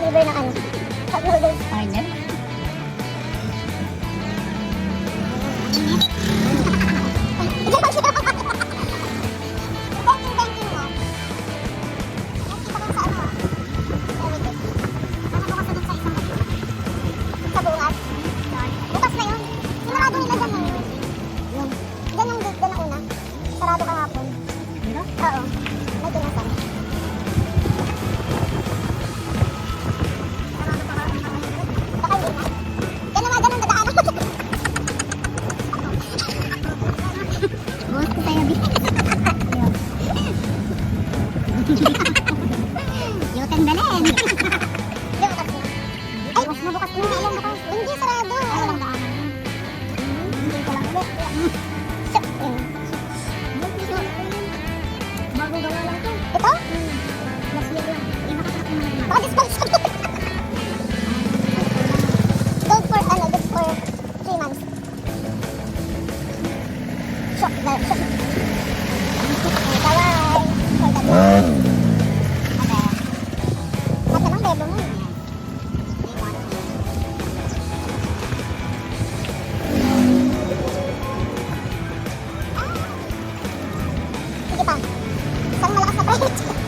deliver ng ano, cup noodles. Order. Banking mo. Nakikita ko sa ano. Sa bukas. Bukas na yun. Sinarado nila dyan ngayon. Yun. Dyan yung gate, dyan ang una. Sarado kahapon. Dito? Oo. May tinasan. Baka hindi na. Yan na nga, dyan ang dadaanan. Bukas ko tayo, Bi. Yutang dalhin. Hindi, bukas na. Ay, bukas na, bukas na. Alam mo kasi. Hindi, sarado. Ay, walang daanan na. Hindi ka lang ulit. Shop, yun. Bago gawa lang ito. Ito? Last year lang. Hindi makatak naman naman. Baka dispense. Good for, ano, good for 3 months. Shop, shop. Bye-bye. For the day. Ate. Ate ng bebo mo. Sige pa. Isang malakas na pride.